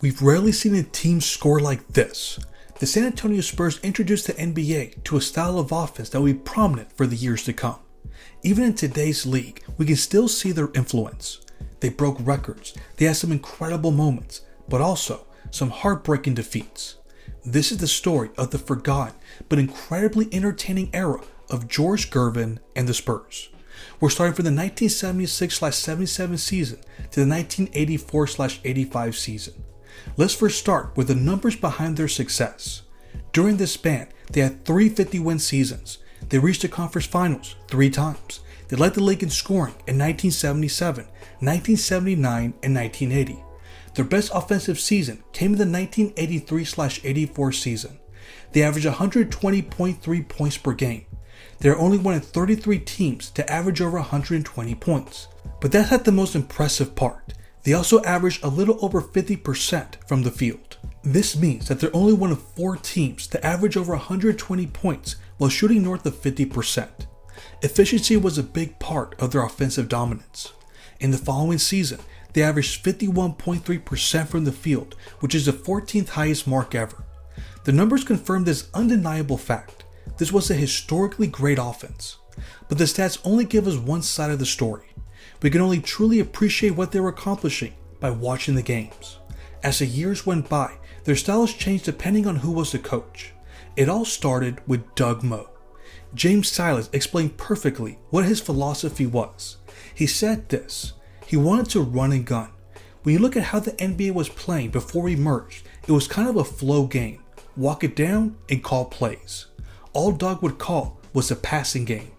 We've rarely seen a team score like this. The San Antonio Spurs introduced the NBA to a style of offense that will be prominent for the years to come. Even in today's league, we can still see their influence. They broke records, they had some incredible moments, but also some heartbreaking defeats. This is the story of the forgotten but incredibly entertaining era of George Gervin and the Spurs. We're starting from the 1976-77 season to the 1984-85 season. Let's first start with the numbers behind their success. During this span, they had 3 50-win seasons. They reached the conference finals 3 times. They led the league in scoring in 1977, 1979, and 1980. Their best offensive season came in the 1983-84 season. They averaged 120.3 points per game. They are only one of 33 teams to average over 120 points. But that's not the most impressive part. They also averaged a little over 50% from the field. This means that they're only one of 4 teams to average over 120 points while shooting north of 50%. Efficiency was a big part of their offensive dominance. In the following season, they averaged 51.3% from the field, which is the 14th highest mark ever. The numbers confirm this undeniable fact. This was a historically great offense. But the stats only give us one side of the story. We can only truly appreciate what they were accomplishing by watching the games. As the years went by, their styles changed depending on who was the coach. It all started with Doug Moe. James Silas explained perfectly what his philosophy was. He said this: he wanted to run and gun. When you look at how the NBA was playing before he merged, it was kind of a flow game. Walk it down and call plays. All Doug would call was a passing game.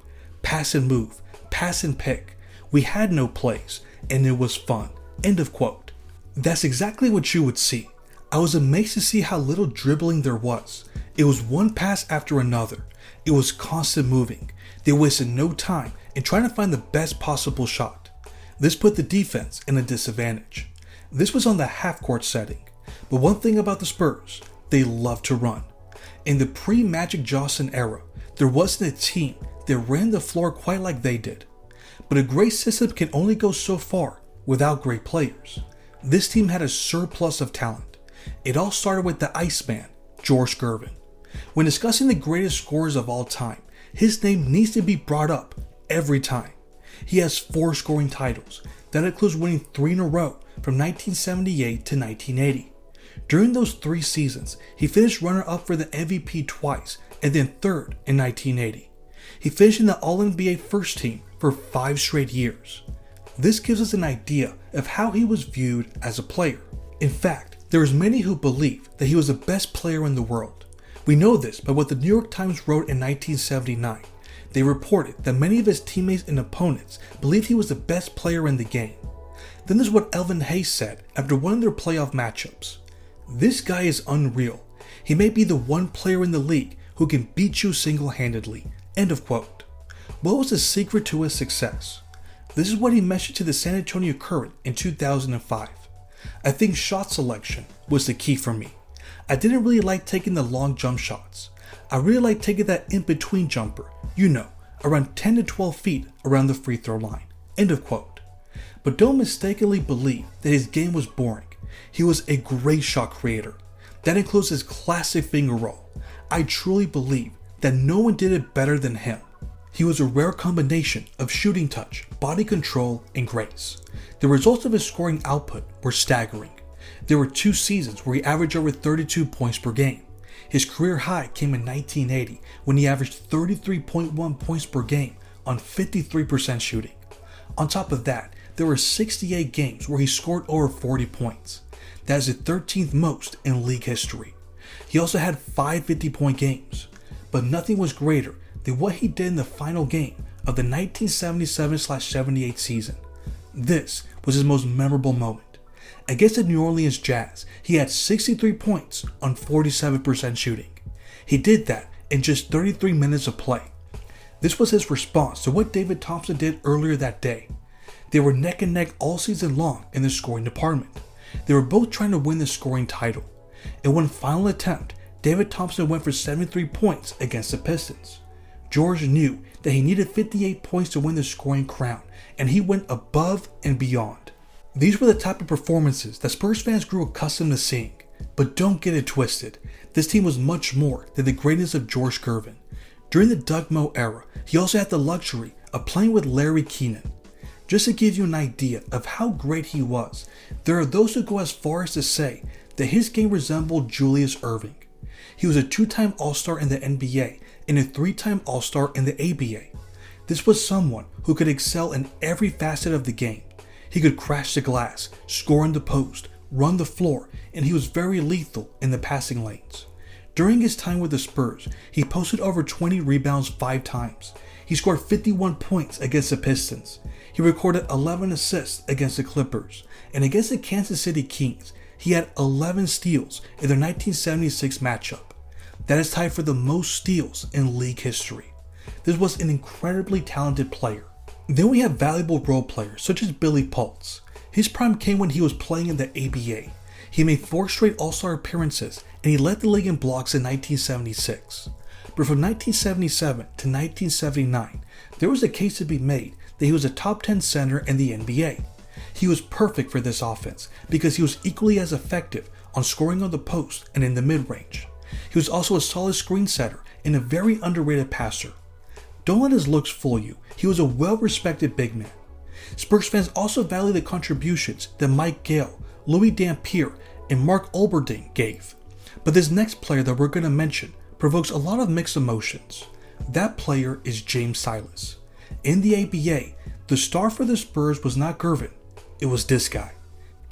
Pass and move, pass and pick. We had no plays, and it was fun. End of quote. That's exactly what you would see. I was amazed to see how little dribbling there was. It was one pass after another. It was constant moving. They wasted no time in trying to find the best possible shot. This put the defense in a disadvantage. This was on the half-court setting. But one thing about the Spurs, they loved to run. In the pre-Magic Johnson era, there wasn't a team that ran the floor quite like they did. But a great system can only go so far without great players. This team had a surplus of talent. It all started with the Iceman, George Gervin. When discussing the greatest scorers of all time, his name needs to be brought up every time. He has 4 scoring titles. That includes winning 3 in a row from 1978 to 1980. During those 3 seasons, he finished runner-up for the MVP twice and then 3rd in 1980. He finished in the All-NBA first team for 5 straight years. This gives us an idea of how he was viewed as a player. In fact, there is many who believe that he was the best player in the world. We know this by what the New York Times wrote in 1979. They reported that many of his teammates and opponents believed he was the best player in the game. Then there's what Elvin Hayes said after one of their playoff matchups. This guy is unreal. He may be the one player in the league who can beat you single-handedly. End of quote. What was the secret to his success? This is what he mentioned to the San Antonio Current in 2005. I think shot selection was the key for me. I didn't really like taking the long jump shots. I really liked taking that in-between jumper, around 10 to 12 feet around the free throw line. End of quote. But don't mistakenly believe that his game was boring. He was a great shot creator. That includes his classic finger roll. I truly believe that no one did it better than him. He was a rare combination of shooting touch, body control, and grace. The results of his scoring output were staggering. There were 2 seasons where he averaged over 32 points per game. His career high came in 1980 when he averaged 33.1 points per game on 53% shooting. On top of that, there were 68 games where he scored over 40 points. That is the 13th most in league history. He also had 5 50-point games, but nothing was greater than what he did in the final game of the 1977-78 season. This was his most memorable moment. Against the New Orleans Jazz, he had 63 points on 47% shooting. He did that in just 33 minutes of play. This was his response to what David Thompson did earlier that day. They were neck and neck all season long in the scoring department. They were both trying to win the scoring title. In one final attempt, David Thompson went for 73 points against the Pistons. George knew that he needed 58 points to win the scoring crown, and he went above and beyond. These were the type of performances that Spurs fans grew accustomed to seeing. But don't get it twisted, this team was much more than the greatness of George Gervin. During the Doug Moe era, he also had the luxury of playing with Larry Kenon. Just to give you an idea of how great he was, there are those who go as far as to say that his game resembled Julius Erving. He was a 2-time All-Star in the NBA and a 3-time All-Star in the ABA. This was someone who could excel in every facet of the game. He could crash the glass, score in the post, run the floor, and he was very lethal in the passing lanes. During his time with the Spurs, he posted over 20 rebounds 5 times. He scored 51 points against the Pistons. He recorded 11 assists against the Clippers, and against the Kansas City Kings, he had 11 steals in their 1976 matchup. That is tied for the most steals in league history. This was an incredibly talented player. Then we have valuable role players such as Billy Pultz. His prime came when he was playing in the ABA. He made 4 straight All-Star appearances and he led the league in blocks in 1976. But from 1977 to 1979, there was a case to be made that he was a top 10 center in the NBA. He was perfect for this offense because he was equally as effective on scoring on the post and in the mid-range. He was also a solid screen setter and a very underrated passer. Don't let his looks fool you, he was a well-respected big man. Spurs fans also value the contributions that Mike Gale, Louis Dampier, and Mark Olberding gave. But this next player that we're going to mention provokes a lot of mixed emotions. That player is James Silas. In the ABA, the star for the Spurs was not Gervin, it was this guy.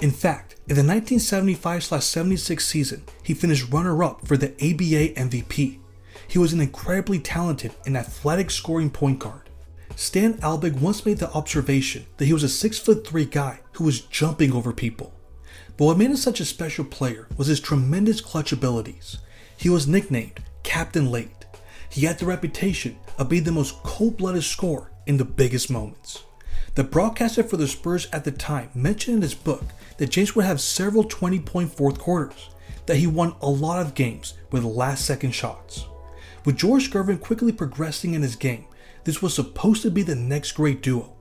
In fact, in the 1975-76 season, he finished runner-up for the ABA MVP. He was an incredibly talented and athletic scoring point guard. Stan Alvig once made the observation that he was a 6'3" guy who was jumping over people. But what made him such a special player was his tremendous clutch abilities. He was nicknamed Captain Late. He had the reputation of being the most cold-blooded scorer in the biggest moments. The broadcaster for the Spurs at the time mentioned in his book that James would have several 20-point fourth quarters, that he won a lot of games with last-second shots. With George Gervin quickly progressing in his game, this was supposed to be the next great duo.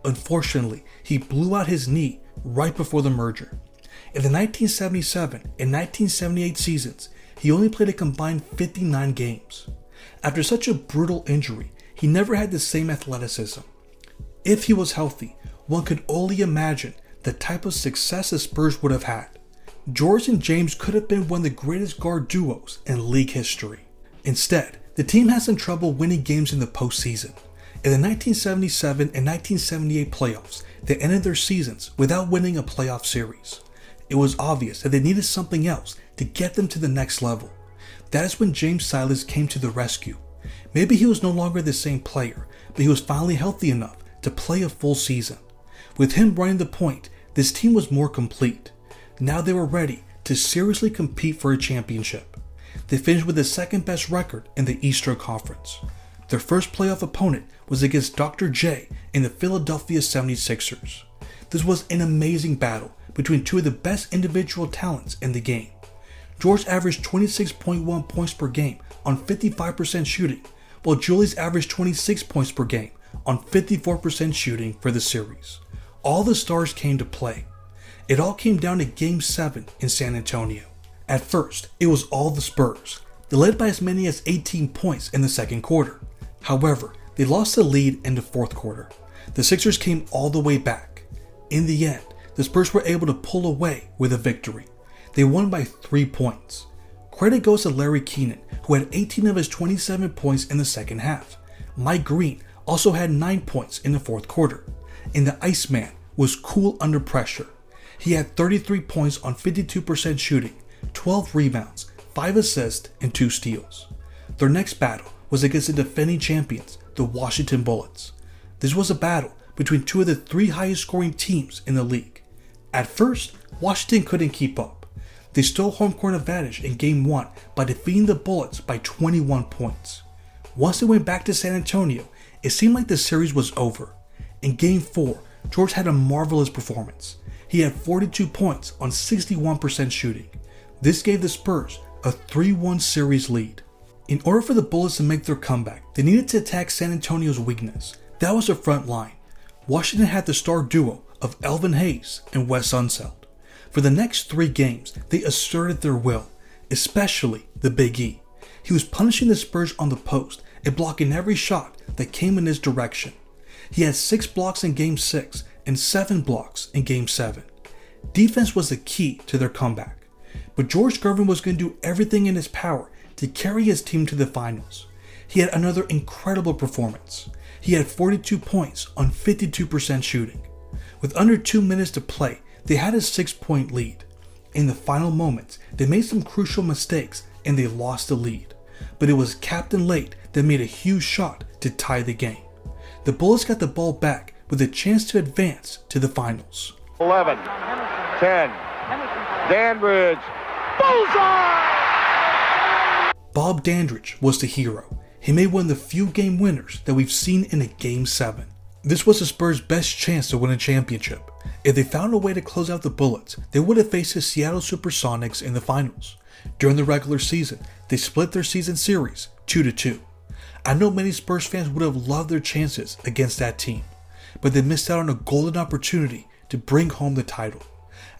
Unfortunately, he blew out his knee right before the merger. In the 1977 and 1978 seasons, he only played a combined 59 games. After such a brutal injury, he never had the same athleticism. If he was healthy, one could only imagine the type of success the Spurs would have had. George and James could have been one of the greatest guard duos in league history. Instead, the team had some trouble winning games in the postseason. In the 1977 and 1978 playoffs, they ended their seasons without winning a playoff series. It was obvious that they needed something else to get them to the next level. That is when James Silas came to the rescue. Maybe he was no longer the same player, but he was finally healthy enough to play a full season. With him running the point, this team was more complete. Now they were ready to seriously compete for a championship. They finished with the second best record in the Eastern Conference. Their first playoff opponent was against Dr. J in the Philadelphia 76ers. This was an amazing battle between two of the best individual talents in the game. George averaged 26.1 points per game on 55% shooting, while Julius averaged 26 points per game on 54% shooting for the series. All the stars came to play. It all came down to Game 7 in San Antonio. At first, it was all the Spurs. They led by as many as 18 points in the second quarter. However, they lost the lead in the fourth quarter. The Sixers came all the way back. In the end, the Spurs were able to pull away with a victory. They won by 3 points. Credit goes to Larry Kenon, who had 18 of his 27 points in the second half. Mike Green also had 9 points in the fourth quarter. And the Iceman was cool under pressure. He had 33 points on 52% shooting, 12 rebounds, 5 assists, and 2 steals. Their next battle was against the defending champions, the Washington Bullets. This was a battle between two of the 3 highest scoring teams in the league. At first, Washington couldn't keep up. They stole home court advantage in Game 1 by defeating the Bullets by 21 points. Once they went back to San Antonio, it seemed like the series was over. In Game 4, George had a marvelous performance. He had 42 points on 61% shooting. This gave the Spurs a 3-1 series lead. In order for the Bullets to make their comeback, they needed to attack San Antonio's weakness. That was their front line. Washington had the star duo of Elvin Hayes and Wes Unseld. For the next 3 games, they asserted their will, especially the Big E. He was punishing the Spurs on the post and blocking every shot that came in his direction. He had 6 blocks in Game 6 and 7 blocks in Game 7. Defense was the key to their comeback, but George Gervin was going to do everything in his power to carry his team to the finals. He had another incredible performance. He had 42 points on 52% shooting. With under 2 minutes to play, they had a 6-point lead. In the final moments, they made some crucial mistakes and they lost the lead. But it was Captain Late that made a huge shot to tie the game. The Bullets got the ball back with a chance to advance to the finals. 11, 10, Dandridge, bullseye! Bob Dandridge was the hero. He made one of the few game winners that we've seen in a Game 7. This was the Spurs' best chance to win a championship. If they found a way to close out the Bullets, they would have faced the Seattle Supersonics in the finals. During the regular season, they split their season series 2-2. I know many Spurs fans would have loved their chances against that team, but they missed out on a golden opportunity to bring home the title.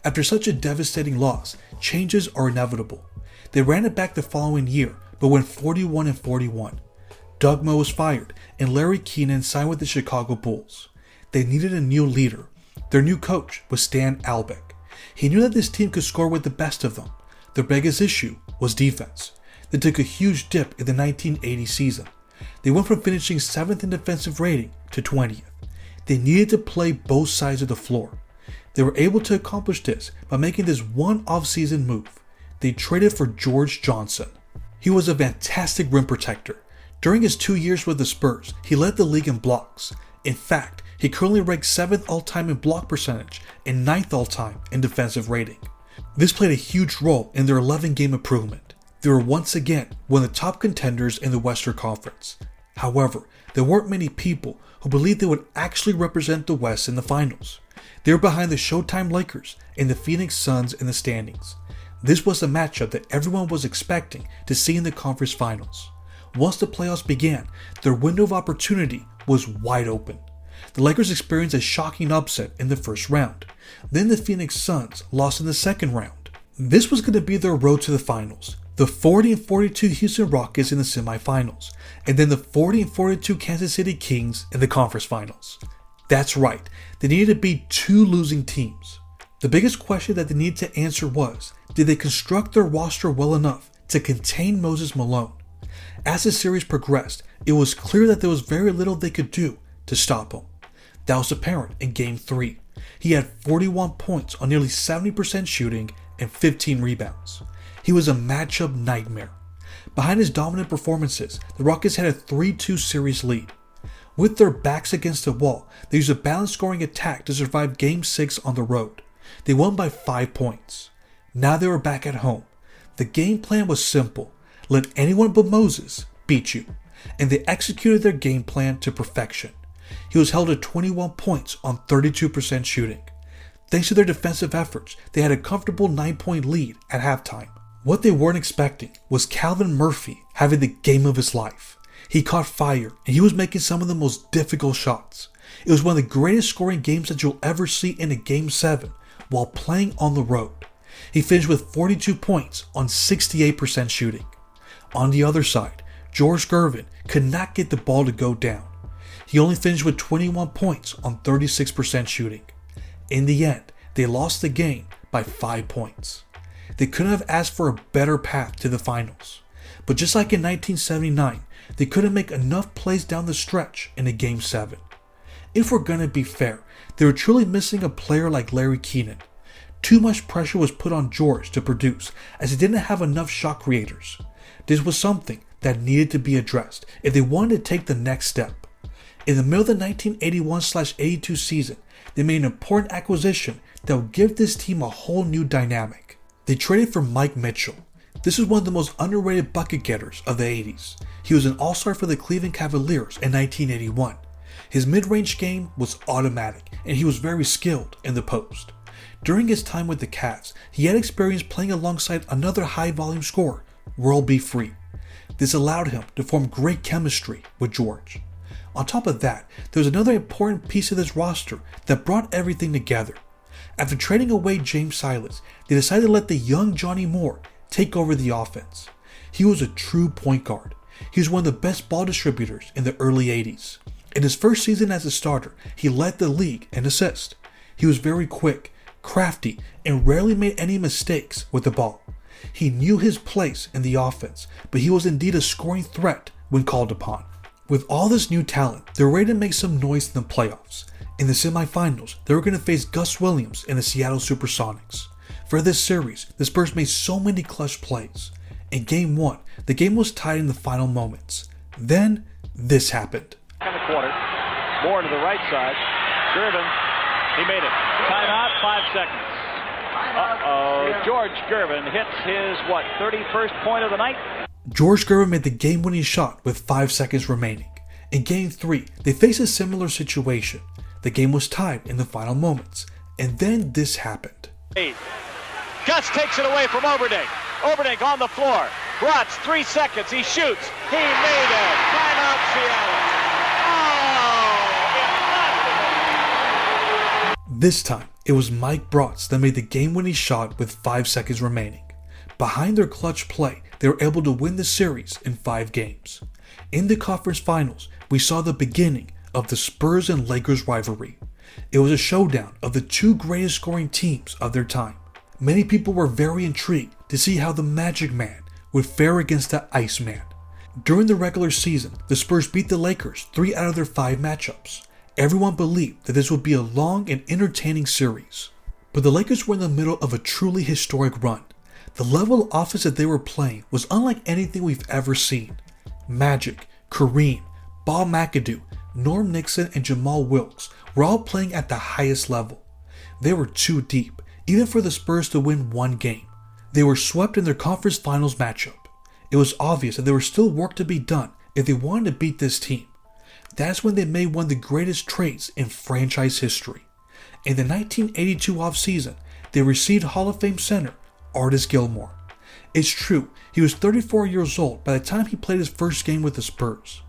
After such a devastating loss, changes are inevitable. They ran it back the following year, but went 41-41. Doug Moe was fired, and Larry Keenan signed with the Chicago Bulls. They needed a new leader. Their new coach was Stan Albeck. He knew that this team could score with the best of them. Their biggest issue was defense. They took a huge dip in the 1980 season. They went from finishing 7th in defensive rating to 20th. They needed to play both sides of the floor. They were able to accomplish this by making this one off-season move. They traded for George Johnson. He was a fantastic rim protector. During his 2 years with the Spurs, he led the league in blocks. In fact, he currently ranks 7th all-time in block percentage and 9th all-time in defensive rating. This played a huge role in their 11-game improvement. They were once again one of the top contenders in the Western Conference. However, there weren't many people who believed they would actually represent the West in the finals. They were behind the Showtime Lakers and the Phoenix Suns in the standings. This was the matchup that everyone was expecting to see in the conference finals. Once the playoffs began, their window of opportunity was wide open. The Lakers experienced a shocking upset in the first round. Then the Phoenix Suns lost in the second round. This was going to be their road to the finals. The 40-42 Houston Rockets in the semifinals, and then the 40-42 Kansas City Kings in the conference finals. That's right, they needed to beat 2 losing teams. The biggest question that they needed to answer was, did they construct their roster well enough to contain Moses Malone? As the series progressed, it was clear that there was very little they could do to stop him. That was apparent in Game 3. He had 41 points on nearly 70% shooting and 15 rebounds. He was a matchup nightmare. Behind his dominant performances, the Rockets had a 3-2 series lead. With their backs against the wall, they used a balanced scoring attack to survive Game 6 on the road. They won by 5 points. Now they were back at home. The game plan was simple. Let anyone but Moses beat you. And they executed their game plan to perfection. He was held to 21 points on 32% shooting. Thanks to their defensive efforts, they had a comfortable 9-point lead at halftime. What they weren't expecting was Calvin Murphy having the game of his life. He caught fire and he was making some of the most difficult shots. It was one of the greatest scoring games that you'll ever see in a Game 7 while playing on the road. He finished with 42 points on 68% shooting. On the other side, George Gervin could not get the ball to go down. He only finished with 21 points on 36% shooting. In the end, they lost the game by 5 points. They couldn't have asked for a better path to the finals. But just like in 1979, they couldn't make enough plays down the stretch in a Game 7. If we're gonna be fair, they were truly missing a player like Larry Keenan. Too much pressure was put on George to produce as he didn't have enough shot creators. This was something that needed to be addressed if they wanted to take the next step. In the middle of the 1981-82 season, they made an important acquisition that would give this team a whole new dynamic. They traded for Mike Mitchell. This was one of the most underrated bucket getters of the 80s. He was an all-star for the Cleveland Cavaliers in 1981. His mid-range game was automatic, and he was very skilled in the post. During his time with the Cavs, he had experience playing alongside another high-volume scorer, World B. Free. This allowed him to form great chemistry with George. On top of that, there was another important piece of this roster that brought everything together. After trading away James Silas, they decided to let the young Johnny Moore take over the offense. He was a true point guard. He was one of the best ball distributors in the early 80s. In his first season as a starter, he led the league in assists. He was very quick, crafty, and rarely made any mistakes with the ball. He knew his place in the offense, but he was indeed a scoring threat when called upon. With all this new talent, they were ready to make some noise in the playoffs. In the semifinals, they were going to face Gus Williams and the Seattle Supersonics. For this series, the Spurs made so many clutch plays. In Game 1, the game was tied in the final moments. Then, this happened. In the quarter, Moore to the right side. Gervin, he made it. Timeout, 5 seconds. George Gervin hits his, 31st point of the night? George Gervin made the game-winning shot with 5 seconds remaining. In Game 3, they faced a similar situation. The game was tied in the final moments. And then this happened. Gus takes it away from Oberdink. Oberdink on the floor. Bratz, 3 seconds. He shoots. He made it. Timeout, Seattle. This time, it was Mike Bratz that made the game-winning shot with 5 seconds remaining. Behind their clutch play, they were able to win the series in 5 games. In the conference finals, we saw the beginning of the Spurs and Lakers rivalry. It was a showdown of the two greatest scoring teams of their time. Many people were very intrigued to see how the Magic Man would fare against the Iceman. During the regular season, the Spurs beat the Lakers 3 out of their 5 matchups. Everyone believed that this would be a long and entertaining series. But the Lakers were in the middle of a truly historic run. The level of offense that they were playing was unlike anything we've ever seen. Magic, Kareem, Bob McAdoo, Norm Nixon, and Jamal Wilkes were all playing at the highest level. They were too deep, even for the Spurs to win one game. They were swept in their conference finals matchup. It was obvious that there was still work to be done if they wanted to beat this team. That's when they made one of the greatest trades in franchise history. In the 1982 offseason, they received Hall of Fame center Artis Gilmore. It's true, he was 34 years old by the time he played his first game with the Spurs.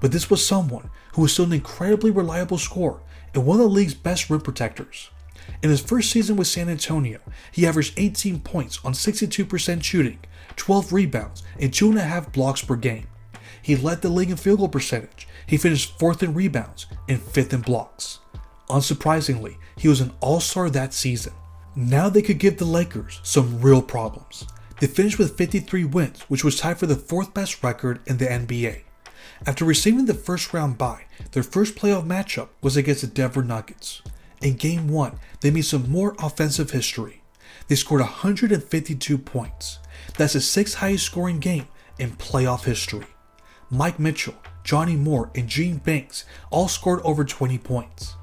But this was someone who was still an incredibly reliable scorer and one of the league's best rim protectors. In his first season with San Antonio, he averaged 18 points on 62% shooting, 12 rebounds, and 2.5 blocks per game. He led the league in field goal percentage. He finished 4th in rebounds and 5th in blocks. Unsurprisingly, he was an all-star that season. Now they could give the Lakers some real problems. They finished with 53 wins, which was tied for the 4th best record in the NBA. After receiving the first round bye, their first playoff matchup was against the Denver Nuggets. In Game 1, they made some more offensive history. They scored 152 points. That's the 6th highest scoring game in playoff history. Mike Mitchell, Johnny Moore, and Gene Banks all scored over 20 points.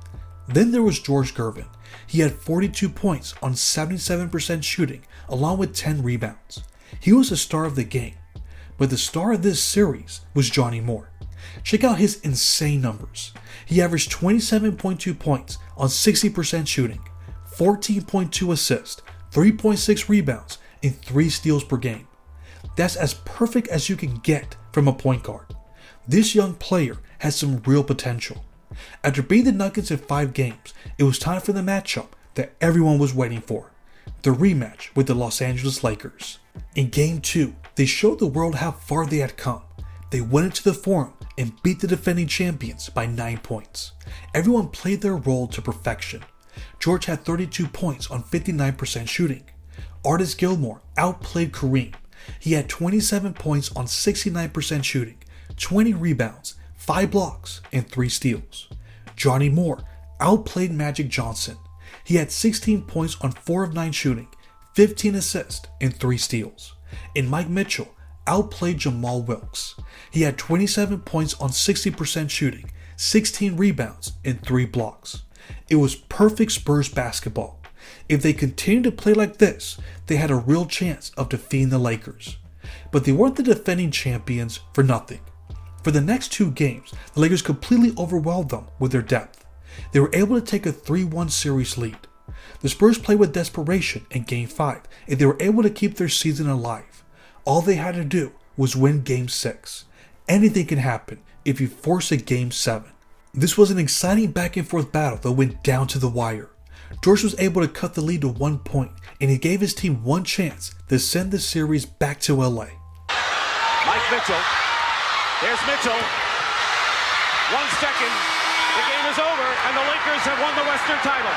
Then there was George Gervin. He had 42 points on 77% shooting, along with 10 rebounds. He was the star of the game. But the star of this series was Johnny Moore. Check out his insane numbers. He averaged 27.2 points on 60% shooting, 14.2 assists, 3.6 rebounds, and 3 steals per game. That's as perfect as you can get from a point guard. This young player has some real potential. After beating the Nuggets in 5 games, it was time for the matchup that everyone was waiting for, the rematch with the Los Angeles Lakers. In Game 2, they showed the world how far they had come. They went into the Forum and beat the defending champions by 9 points. Everyone played their role to perfection. George had 32 points on 59% shooting. Artis Gilmore outplayed Kareem. He had 27 points on 69% shooting, 20 rebounds, 5 blocks, and 3 steals. Johnny Moore outplayed Magic Johnson. He had 16 points on 4 of 9 shooting, 15 assists, and 3 steals. And Mike Mitchell outplayed Jamal Wilkes. He had 27 points on 60% shooting, 16 rebounds, and 3 blocks. It was perfect Spurs basketball. If they continued to play like this, they had a real chance of defeating the Lakers. But they weren't the defending champions for nothing. For the next 2 games, the Lakers completely overwhelmed them with their depth. They were able to take a 3-1 series lead. The Spurs played with desperation in Game 5, and they were able to keep their season alive. All they had to do was win Game 6. Anything can happen if you force a Game 7. This was an exciting back and forth battle that went down to the wire. George was able to cut the lead to 1 point, and he gave his team one chance to send the series back to LA. Mike Mitchell. There's Mitchell. 1 second. The game is over, and the Lakers have won the Western title.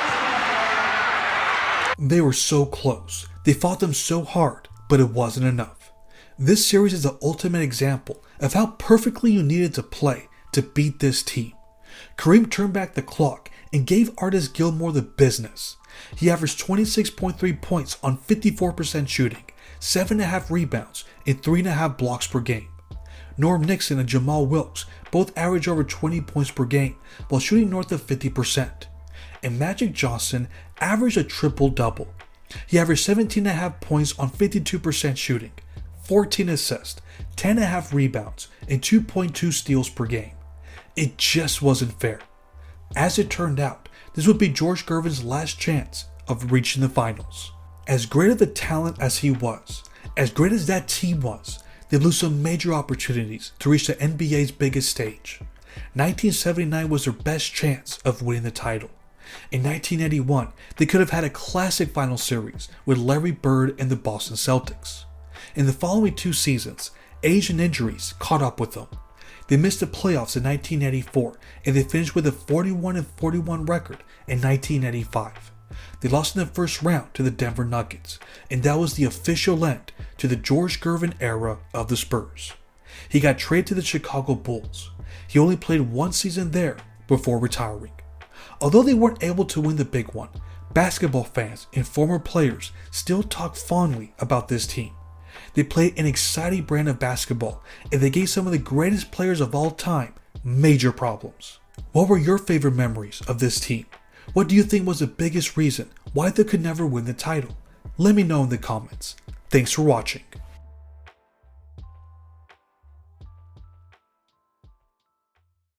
They were so close. They fought them so hard, but it wasn't enough. This series is the ultimate example of how perfectly you needed to play to beat this team. Kareem turned back the clock and gave Artis Gilmore the business. He averaged 26.3 points on 54% shooting, 7.5 rebounds, and 3.5 blocks per game. Norm Nixon and Jamal Wilkes both averaged over 20 points per game while shooting north of 50%. And Magic Johnson averaged a triple-double. He averaged 17.5 points on 52% shooting, 14 assists, 10.5 rebounds, and 2.2 steals per game. It just wasn't fair. As it turned out, this would be George Gervin's last chance of reaching the finals. As great of a talent as he was, as great as that team was, they blew some major opportunities to reach the NBA's biggest stage. 1979 was their best chance of winning the title. In 1981, they could have had a classic final series with Larry Bird and the Boston Celtics. In the following 2 seasons, age and injuries caught up with them. They missed the playoffs in 1984, and they finished with a 41-41 record in 1985. They lost in the first round to the Denver Nuggets, and that was the official end to the George Gervin era of the Spurs. He got traded to the Chicago Bulls. He only played 1 season there before retiring. Although they weren't able to win the big one, basketball fans and former players still talk fondly about this team. They played an exciting brand of basketball, and they gave some of the greatest players of all time major problems. What were your favorite memories of this team? What do you think was the biggest reason why they could never win the title? Let me know in the comments. Thanks for watching.